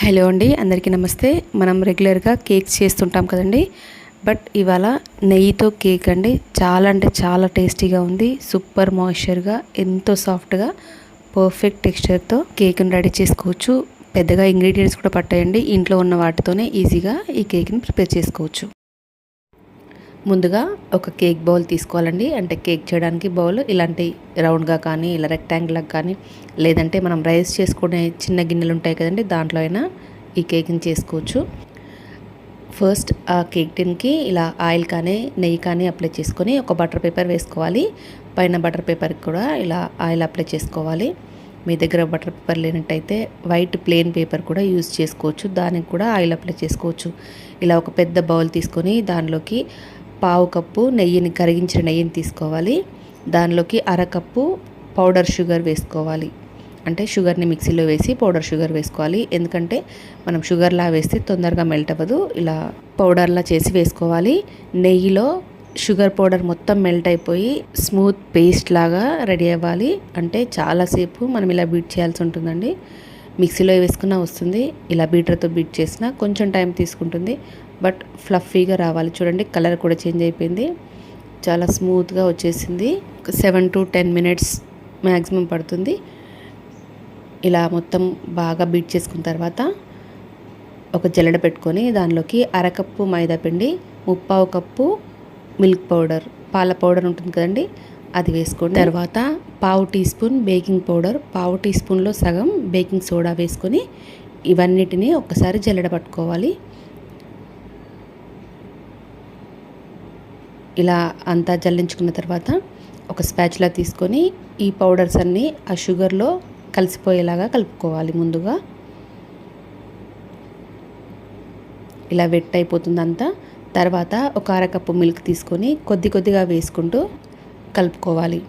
Hello అండి, అందరికీ నమస్తే. మనం రెగ్యులర్గా కేక్స్ చేస్తుంటాం కదండి. బట్ ఇవాళ నెయ్యితో కేక్ అండి. చాలా అంటే చాలా టేస్టీగా ఉంది. సూపర్ మాయిశ్చర్గా, ఎంతో సాఫ్ట్గా, పర్ఫెక్ట్ టెక్స్చర్తో కేక్ని రెడీ చేసుకోవచ్చు. పెద్దగా ఇంగ్రీడియంట్స్ కూడా పట్టాయండి. ఇంట్లో ఉన్న వాటితోనే ఈజీగా ఈ కేక్ని ప్రిపేర్ చేసుకోవచ్చు. ముందుగా ఒక కేక్ బౌల్ తీసుకోవాలండి. అంటే కేక్ చేయడానికి బౌల్ ఇలాంటి రౌండ్గా కానీ, ఇలా రెక్టాంగిల్గా కానీ, లేదంటే మనం రైస్ చేసుకునే చిన్న గిన్నెలు ఉంటాయి కదండి, దాంట్లో అయినా ఈ కేక్ని చేసుకోవచ్చు. ఫస్ట్ ఆ కేక్ టిన్కి ఇలా ఆయిల్ కానీ నెయ్యి కానీ అప్లై చేసుకొని ఒక బటర్ పేపర్ వేసుకోవాలి. పైన బటర్ పేపర్కి కూడా ఇలా ఆయిల్ అప్లై చేసుకోవాలి. మీ దగ్గర బటర్ పేపర్ లేనట్టయితే వైట్ ప్లెయిన్ పేపర్ కూడా యూజ్ చేసుకోవచ్చు. దానికి కూడా ఆయిల్ అప్లై చేసుకోవచ్చు. ఇలా ఒక పెద్ద బౌల్ తీసుకొని దానిలోకి పావు కప్పు నెయ్యిని, కరిగించిన నెయ్యిని తీసుకోవాలి. దానిలోకి అరకప్పు పౌడర్ షుగర్ వేసుకోవాలి. అంటే షుగర్ని మిక్సీలో వేసి పౌడర్ షుగర్ వేసుకోవాలి. ఎందుకంటే మనం షుగర్లా వేస్తే తొందరగా మెల్ట్ అవ్వదు. ఇలా పౌడర్లా చేసి వేసుకోవాలి. నెయ్యిలో షుగర్ పౌడర్ మొత్తం మెల్ట్ అయిపోయి స్మూత్ పేస్ట్ లాగా రెడీ అవ్వాలి. అంటే చాలాసేపు మనం ఇలా బీట్ చేయాల్సి ఉంటుందండి. మిక్సీలో వేసుకున్నా వస్తుంది, ఇలా బీటర్తో బీట్ చేసినా కొంచెం టైం తీసుకుంటుంది. బట్ ఫ్లఫీగా రావాలి. చూడండి, కలర్ కూడా చేంజ్ అయిపోయింది. చాలా స్మూత్గా వచ్చేసింది. 7 to 10 minutes మ్యాక్సిమం పడుతుంది. ఇలా మొత్తం బాగా బీట్ చేసుకున్న తర్వాత ఒక జల్లెడ పెట్టుకొని దానిలోకి అరకప్పు మైదా పిండి, 1/2 కప్పు మిల్క్ పౌడర్, పాల పౌడర్ ఉంటుంది కదండి, అది వేసుకోండి. తర్వాత 1/2 టీ స్పూన్ బేకింగ్ పౌడర్, 1/2 టీ స్పూన్లో సగం బేకింగ్ సోడా వేసుకొని ఇవన్నిటిని ఒక్కసారి జల్లెడ పట్టుకోవాలి. ఇలా అంతా జల్లించుకున్న తర్వాత ఒక స్పాచులా తీసుకొని ఈ పౌడర్స్ అన్నీ ఆ షుగర్లో కలిసిపోయేలాగా కలుపుకోవాలి. ముందుగా ఇలా వెట్ అయిపోతుంది అంతా. తర్వాత ఒక అరకప్పు మిల్క్ తీసుకొని కొద్ది కొద్దిగా వేసుకుంటూ కలుపుకోవాలి.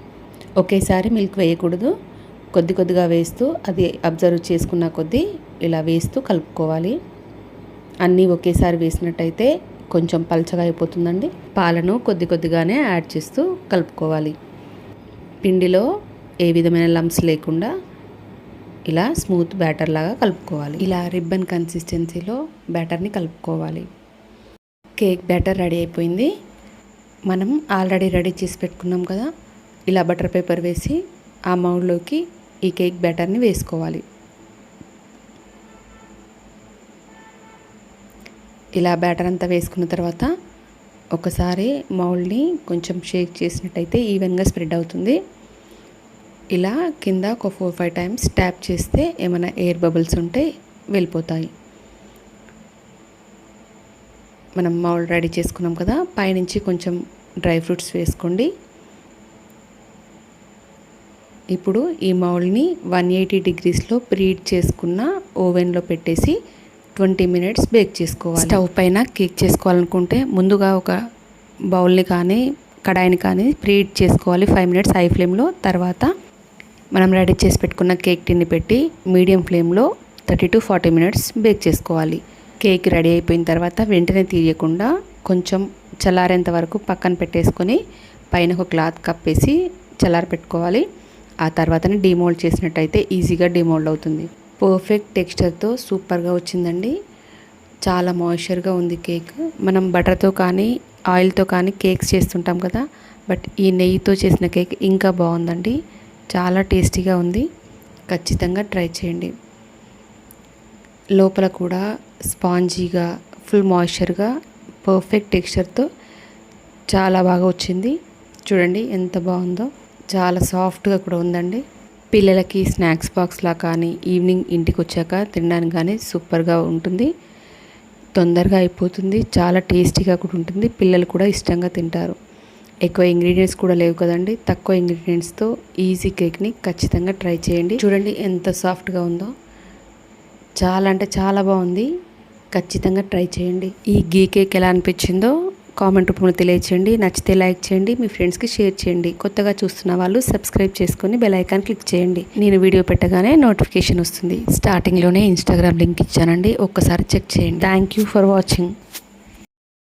ఒకేసారి మిల్క్ వేయకూడదు. కొద్ది కొద్దిగా వేస్తూ అది అబ్జర్వ్ చేసుకున్న కొద్దీ ఇలా వేస్తూ కలుపుకోవాలి. అన్నీ ఒకేసారి వేసినట్టయితే కొంచెం పల్చగా అయిపోతుందండి. పాలను కొద్ది కొద్దిగానే యాడ్ చేస్తూ కలుపుకోవాలి. పిండిలో ఏ విధమైన లంప్స్ లేకుండా ఇలా స్మూత్ బ్యాటర్ లాగా కలుపుకోవాలి. ఇలా రిబ్బన్ కన్సిస్టెన్సీలో బ్యాటర్ని కలుపుకోవాలి. కేక్ బ్యాటర్ రెడీ అయిపోయింది. మనం ఆల్రెడీ రెడీ చేసి పెట్టుకున్నాం కదా, ఇలా బటర్ పేపర్ వేసి ఆ మౌల్డ్లోకి ఈ కేక్ బ్యాటర్ని వేసుకోవాలి. ఇలా బ్యాటర్ అంతా వేసుకున్న తర్వాత ఒకసారి మౌల్డ్ని కొంచెం షేక్ చేసినట్టయితే ఈవెన్గా స్ప్రెడ్ అవుతుంది. ఇలా కింద ఒక 4-5 times ట్యాప్ చేస్తే ఏమైనా ఎయిర్ బబుల్స్ ఉంటే వెళ్ళిపోతాయి. మనం మౌల్డ్ రెడీ చేసుకున్నాం కదా, పైనుంచి కొంచెం డ్రై ఫ్రూట్స్ వేసుకోండి. ఇప్పుడు ఈ మౌల్డ్ని 180 degreesలో ప్రీహీట్ చేసుకున్న ఓవెన్లో పెట్టేసి 20 minutes బేక్ చేసుకోవాలి. స్టవ్ పైన కేక్ చేసుకోవాలనుకుంటే ముందుగా ఒక బౌల్ని కానీ కడాయిని కానీ ప్రీహీట్ చేసుకోవాలి 5 minutes హై ఫ్లేమ్లో. తర్వాత మనం రెడీ చేసి పెట్టుకున్న కేక్ టిన్ని పెట్టి మీడియం ఫ్లేమ్లో 30 to 40 minutes బేక్ చేసుకోవాలి. కేక్ రెడీ అయిపోయిన తర్వాత వెంటనే తీయకుండా కొంచెం చల్లారేంత వరకు పక్కన పెట్టేసుకొని పైన ఒక క్లాత్ కప్పేసి చల్లారి పెట్టుకోవాలి. ఆ తర్వాతనే డీమోల్డ్ చేసినట్టయితే ఈజీగా డీమోల్డ్ అవుతుంది. పర్ఫెక్ట్ టెక్స్చర్తో సూపర్గా వచ్చిందండి. చాలా మాయిశ్చర్గా ఉంది కేక్. మనం బటర్తో కానీ ఆయిల్తో కానీ కేక్స్ చేస్తుంటాం కదా, బట్ ఈ నెయ్యితో చేసిన కేక్ ఇంకా బాగుందండి. చాలా టేస్టీగా ఉంది. ఖచ్చితంగా ట్రై చేయండి. లోపల కూడా స్పాంజీగా, ఫుల్ మాయిశ్చర్గా, పర్ఫెక్ట్ టెక్స్చర్తో చాలా బాగా వచ్చింది. చూడండి ఎంత బాగుందో. చాలా సాఫ్ట్గా కూడా ఉందండి. పిల్లలకి స్నాక్స్ బాక్స్లా కానీ ఈవినింగ్ ఇంటికి వచ్చాక తినడానికి కానీ సూపర్గా ఉంటుంది. తొందరగా అయిపోతుంది. చాలా టేస్టీగా కూడా ఉంటుంది. పిల్లలు కూడా ఇష్టంగా తింటారు. ఎక్కువ ఇంగ్రీడియంట్స్ కూడా లేవు కదండి. తక్కువ ఇంగ్రీడియంట్స్తో ఈజీ కేక్ని ఖచ్చితంగా ట్రై చేయండి. చూడండి ఎంత సాఫ్ట్గా ఉందో. చాలా అంటే చాలా బాగుంది. ఖచ్చితంగా ట్రై చేయండి. ఈ గీ కేక్ ఎలా అనిపించిందో కామెంట్ రూపంలో తెలియచేయండి. నచ్చితే లైక్ చేయండి, మీ ఫ్రెండ్స్కి షేర్ చేయండి. కొత్తగా చూస్తున్న వాళ్ళు సబ్స్క్రైబ్ చేసుకొని బెల్ ఐకాన్ క్లిక్ చేయండి. నేను వీడియో పెట్టగానే నోటిఫికేషన్ వస్తుంది. స్టార్టింగ్లోనే ఇన్స్టాగ్రామ్ లింక్ ఇచ్చానండి, ఒక్కసారి చెక్ చేయండి. Thank you for watching.